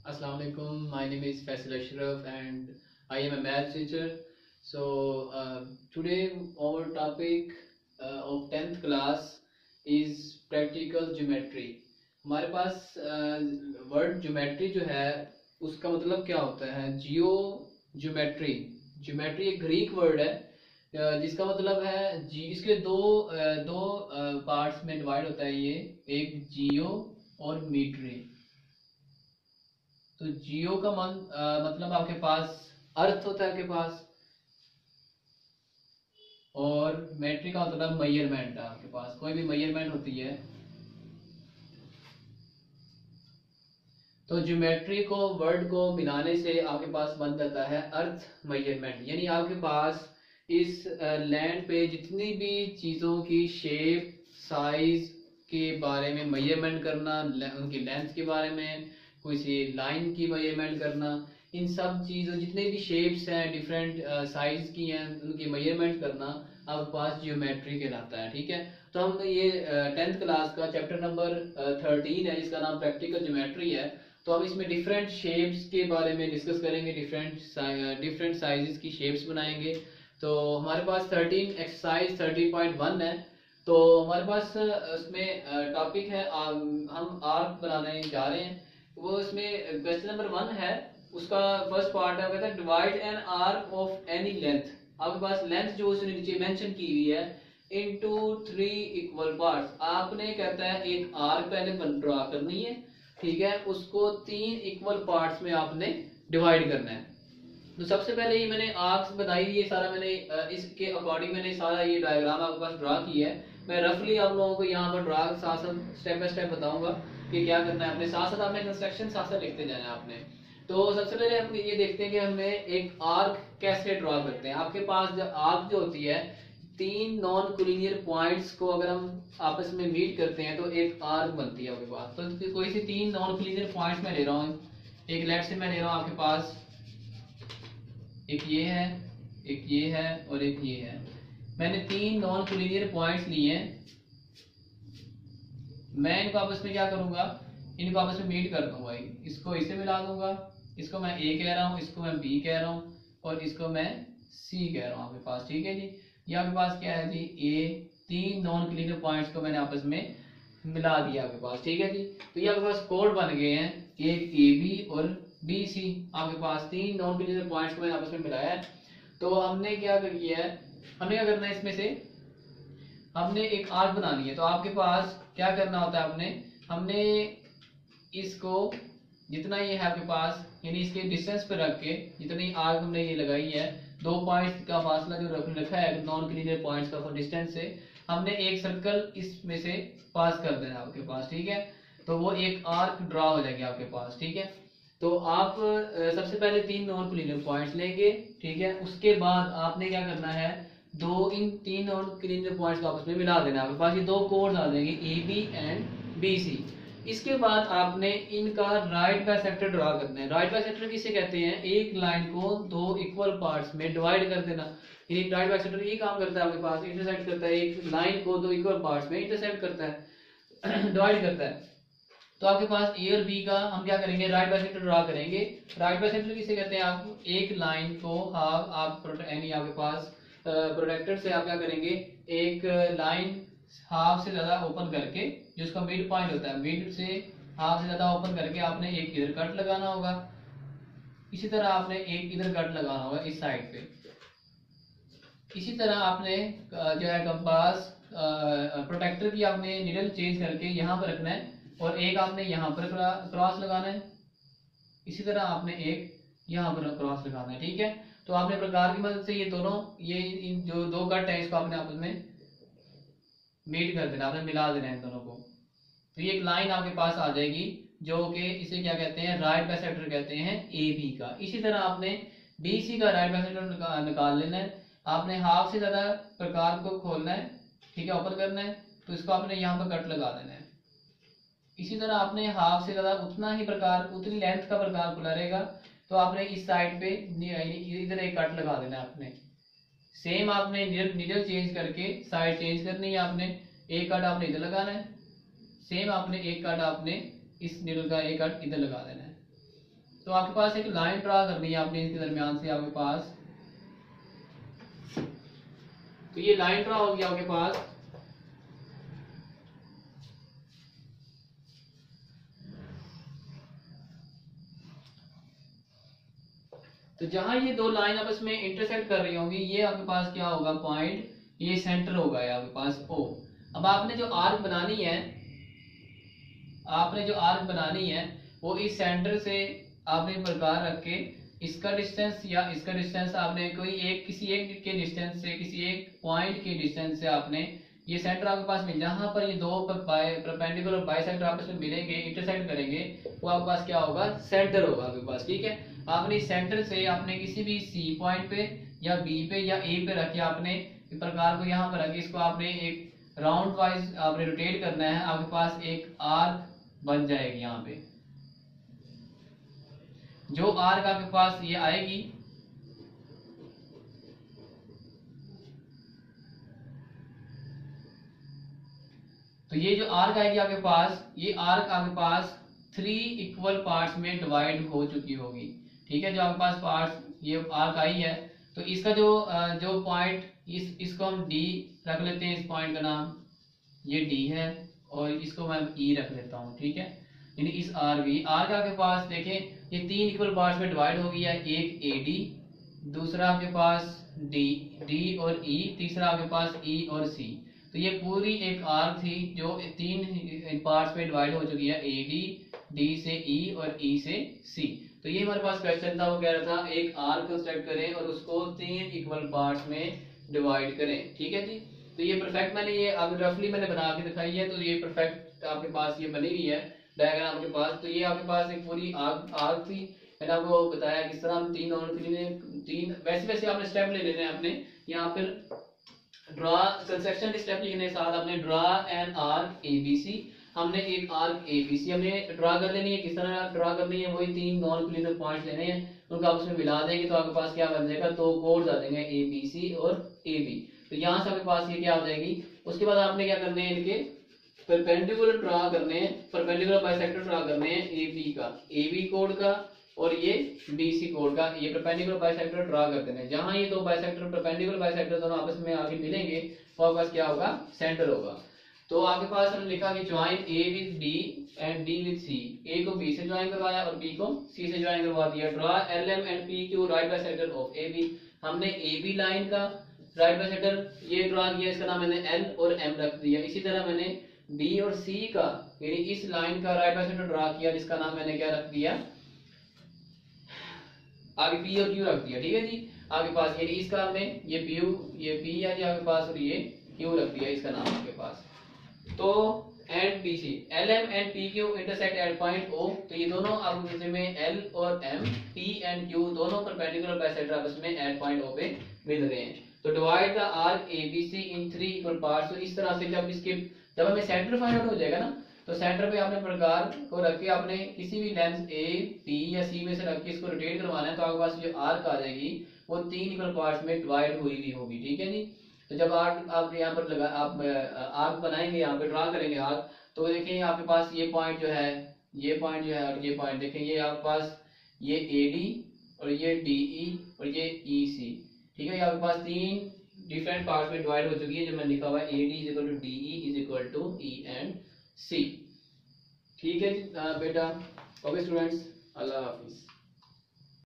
Assalamu alaikum. My name is Faisal Ashraf and I am a math teacher. Today our topic of 10th class is practical geometry. हमारे पास word geometry जो है उसका मतलब क्या होता है? जियो ज्योमेट्री। ज्योमेट्री एक ग्रीक वर्ड है जिसका मतलब है जी। इसके दो पार्ट्स में डिवाइड होता है ये, एक जियो और मीट्री। तो जियो का मतलब आपके पास अर्थ होता है आपके पास, और मेट्रिक का मतलब मेजरमेंट है आपके पास, कोई भी मेजरमेंट होती है। तो ज्योमेट्री को वर्ड को मिलाने से आपके पास बन जाता है अर्थ मेजरमेंट। यानी आपके पास इस लैंड पे जितनी भी चीज़ों की शेप साइज के बारे में मेजरमेंट करना, उनकी लेंथ के बारे में, किसी लाइन की मेजरमेंट करना, इन सब चीज़ों जितने भी शेप्स हैं डिफरेंट साइज की हैं उनकी मेजरमेंट करना आपके पास जियोमेट्री कहलाता है। ठीक है, तो हम ये 10th क्लास का चैप्टर नंबर 13 है जिसका नाम प्रैक्टिकल ज्योमेट्री है। तो हम इसमें डिफरेंट शेप्स के बारे में डिस्कस करेंगे, डिफरेंट साइजेस की शेप्स बनाएंगे। तो हमारे पास 13 एक्सरसाइज 13.1 है। तो हमारे पास उसमें टॉपिक है, हम आर्क बनाने जा रहे हैं। वो इसमें क्वेश्चन नंबर 1 है, उसका फर्स्ट पार्ट है, कहता है divide an arc of any length. आपके पास लेंथ जो उसने नीचे मेंशन की हुई है इनटू 3 इक्वल पार्ट्स। आपने कहता है एक आर्क पहले ड्रा करनी है, ठीक है, उसको 3 इक्वल पार्ट्स में आपने डिवाइड करना है। तो सबसे पहले ये मैंने आर्क्स बनाई, ये सारा मैंने इसके अकॉर्डिंग मैंने सारा ये डायग्राम आपके पास ड्रा किया है। मैं रफली आप लोगों को यहाँ पर ड्रा साथ साथ स्टेप बाय स्टेप बताऊंगा कि क्या करना है। अपने साथ साथ आपने कंस्ट्रक्शन साथ साथ लिखते जाना है आपने। तो सबसे पहले हम ये देखते हैं कि हमें एक आर्क कैसे ड्रा करते हैं। आपके पास जो आर्क जो होती है, 3 नॉन कोलिनियर पॉइंट्स को अगर हम आपस में मीट करते हैं तो एक आर्क बनती है आपके पास। तो कोई सी 3 नॉन कोलिनियर पॉइंट्स मैं ले रहा हूँ, एक लेफ्ट से मैं ले रहा हूँ आपके पास, एक ये है, एक ये है और एक ये है। मैंने 3 नॉन कोलिनियर पॉइंट्स लिए हैं। मैं इनको आपस में क्या करूंगा, इनको आपस में मीट कर दूंगा। इसको इसे मिला दूंगा, इसको मैं ए कह रहा हूँ, इसको मैं बी कह रहा हूँ और इसको मैं सी कह रहा हूँ आपके पास। ठीक है जी, ये आपके पास क्या है जी, ए। 3 नॉन कोलिनियर पॉइंट्स को मैंने आपस में मिला दिया आपके पास। ठीक है जी, तो ये आपके पास कोड बन गए हैं, एक ए बी और बी सी। आपके पास 3 नॉन कोलिनियर पॉइंट्स को मैंने आपस में मिलाया है। तो हमने क्या किया है, हमें क्या करना है, इसमें से हमने एक आर्क बनानी है। तो आपके पास क्या करना होता है, हमने इसको जितना ये है आपके पास, यानी इसके डिस्टेंस पे रख के जितनी आर्क हमने ये लगाई है, 2 पॉइंट्स का फासला जो रखा है नॉन कोलिनियर पॉइंट्स का डिस्टेंस से, हमने एक सर्कल इसमें से पास कर देना आपके पास। ठीक है, तो वो एक आर्क ड्रा हो जाएगी आपके पास। ठीक है, तो आप सबसे पहले 3 नॉन कोलिनियर पॉइंट्स लेंगे। ठीक है, उसके बाद आपने क्या करना है, इन 3 नॉन कोलिनियर पॉइंट्स को आपस में मिला देना। आपके पास ये 2 कोड्स आ जाएंगे, A B and B C. इसके बाद आपने इनका राइट बाइसेक्टर ड्रा करना है। राइट बाइसेक्टर किसे कहते हैं, एक लाइन को 2 इक्वल पार्ट्स में डिवाइड कर देना। यानी राइट बाइसेक्टर ये काम करता है, आपके पास इंटरसेक्ट करता है, एक लाइन को 2 इक्वल पार्ट्स में इंटरसेक्ट करता है, डिवाइड करता है। तो आपके पास ए और बी का हम क्या करेंगे, राइट बाइसेक्टर ड्रा करेंगे। राइट बाइसेक्टर किसे कहते हैं, आप एक लाइन को हाफ आप यानी आपके पास प्रोडक्टर से आप क्या करेंगे, एक लाइन हाफ से ज्यादा ओपन करके, जिसका मिड पॉइंट होता है, मिड से हाफ से ज्यादा ओपन करके आपने एक इधर कट लगाना होगा। इसी तरह आपने एक इधर कट लगाना होगा इस साइड पे। इसी तरह आपने जो है कंपास प्रोटेक्टर की आपने नीडल चेंज करके यहाँ पर रखना है और एक आपने यहाँ पर क्रॉस लगाना है। इसी तरह आपने एक यहाँ पर क्रॉस लगाना है। ठीक है, तो आपने प्रकार की मदद से ये दोनों इन जो 2 कट है इसको आपने आपस में मीट कर देना, आपने मिला देना है इन दोनों को। तो ये एक लाइन आपके पास आ जाएगी जो कि इसे क्या कहते हैं, राइट बाइसेक्टर कहते हैं ए बी का। इसी तरह आपने बी सी का राइट बाइसेक्टर निकाल लेना है। आपने हाफ से ज्यादा प्रकार को खोलना है, ठीक है, ओपन करना है, तो इसको आपने यहाँ पर कट लगा देना है। इसी तरह आपने हाफ से ज्यादा उतना ही प्रकार, उतनी लेंथ का प्रकार खुला रहेगा, तो आपने इस साइड पे इधर एक कट लगा देना है आपने। सेम आपने नीडल चेंज करके साइड चेंज करनी है। आपने एक कट आपने इधर लगाना है, सेम आपने एक कट आपने इस नीडल का एक कट इधर लगा देना है। तो आपके पास एक लाइन ड्रा करनी है आपने इसके दरमियान से आपके पास, तो ये लाइन ड्रा होगी आपके पास। तो जहां ये दो लाइन आपस में इंटरसेक्ट कर रही होंगी, ये आपके पास क्या होगा पॉइंट, ये सेंटर होगा आपके पास O। अब आपने जो आर्क बनानी है, आपने जो आर्क बनानी है वो इस सेंटर से आपने प्रकार रख के इसका डिस्टेंस या इसका डिस्टेंस आपने कोई एक किसी एक के डिस्टेंस से, किसी एक पॉइंट के डिस्टेंस से आपने ये सेंटर आपके पास में, जहां पर ये दो परपेंडिकुलर बाइसेक्टर आपस में मिलेंगे, इंटरसेक्ट करेंगे, वो आपके पास क्या होगा, सेंटर होगा आपके पास। ठीक है, आपने इस सेंटर से आपने किसी भी C पॉइंट पे या B पे या A पे रख के आपने प्रकार को यहाँ पर रखे, इसको आपने एक राउंड वाइज आपने रोटेट करना है, आपके पास एक आर्क बन जाएगी। यहाँ पे जो आर्क आपके पास ये आएगी, तो ये जो आर्क आएगी आपके पास, ये आर्क आपके पास 3 इक्वल पार्ट्स में डिवाइड हो चुकी होगी। ठीक है, जो आपके पास पार्ट्स ये आर्क आई है, तो इसका जो पॉइंट इसको हम D रख लेते हैं, इस पॉइंट का नाम ये D है, और इसको मैं E रख लेता हूँ। ठीक है, यानी इस आर्क आपके पास देखें ये 3 इक्वल पार्ट्स में डिवाइड हो गया है, एक AD, दूसरा आपके पास D और E, तीसरा आपके पास E और C। तो ये पूरी एक आर्क थी जो 3 पार्ट्स में डिवाइड हो चुकी है, AD, D से E और E से C। तो ये हमारे पास क्वेश्चन था, वो कह रहा था एक आर्क कंस्ट्रक्ट करें और उसको 3 इक्वल पार्ट्स में डिवाइड करें। ठीक है जी, तो ये परफेक्ट मैंने ये अब रफली मैंने बना के दिखाई है, तो ये परफेक्ट आपके पास ये बनी हुई है डायग्राम आपके पास। तो ये आपके पास एक पूरी आर्क थी, मैंने आपको बताया किस तरह हम तीन वैसे आपने स्टेप ले लेने हैं अपने यहाँ पर। ड्रा कंस्ट्रक्शन के स्टेप लिखने के साथ आपने ड्रा एन आर्क ABC, हमने एक आर्क ABC हमने ड्रा कर लेनी है। किस तरह ड्रा करनी है, वही 3 नॉन कोलिनियर पॉइंट्स लेने हैं, उनको आप उसमें मिला देंगे तो आपके पास क्या बन जाएगा, 2 कोड्स आ जाएंगे ABC और AB। तो यहाँ से आपके पास ये क्या आ जाएगी। उसके बाद आपने क्या करने हैं, इनके परपेंडिकुलर ड्रा करने हैं, परपेंडिकुलर बाइसेक्टर ड्रा करने हैं AB का, AB कोड का और ये BC कोड का, ये परपेंडिकुलर बाइसेक्टर ड्रा करते हैं। जहां ये दो बाइसेक्टर परपेंडिकुलर बाइसेक्टर दोनों आपस में आके मिलेंगे, तो आपके पास क्या होगा, सेंटर होगा। तो आपके पास हमने लिखा कि join A with D and D with C, A को B से ज्वाइन करवाया और B को C से ज्वाइन करवा दिया। Draw LM and PQ right bisector of AB, हमने AB लाइन का राइट बाइसेक्टर ये ड्रा किया, इसका नाम मैंने L और M रख दिया। इसी तरह मैंने B और C का यानी इस लाइन का राइट बाइसेक्टर ड्रा किया, जिसका नाम मैंने क्या रख दिया, आगे P और Q रख दिया। ठीक है जी, आपके पास यानी इसका हमने ये P है जी आपके पास, और ये Q रख दिया, इसका नाम आपके पास। तो and BC LM and PQ intersect at point O, तो ये दोनों आपस में L और M, P एंड Q दोनों परपेंडिकुलर बाइसेक्टर आपस में एट पॉइंट O पे मिल रहे हैं। तो divide the arc ABC in 3 equal parts. तो इस तरह से जब हमें सेंटर फाइंड आउट हो जाएगा ना, तो सेंटर पे आपने प्रकार को रख के आपने किसी भी लेंथ A, B या C में से रख के इसको रोटेट करवाना है, तो आपके पास जो आर्क आ जाएगी वो 3 इक्वल पार्ट्स में डिवाइड हुई भी होगी। ठीक है जी, तो जब आप यहाँ पर लगा आप आर्क बनाएंगे, यहाँ पे ड्रा करेंगे आर्क, तो देखिए आपके पास ये पॉइंट जो है, ये पॉइंट जो है और ये पॉइंट देखें, ये आपके पास ये AD और ये DE और ये EC। ठीक है, ये आपके पास 3 डिफरेंट पार्ट्स में डिवाइड हो चुकी है, जो मैंने लिखा हुआ है AD is equal to DE is equal to E and C। ठीक है बेटा, ओके स्टूडेंट्स, अल्लाह हाफिज।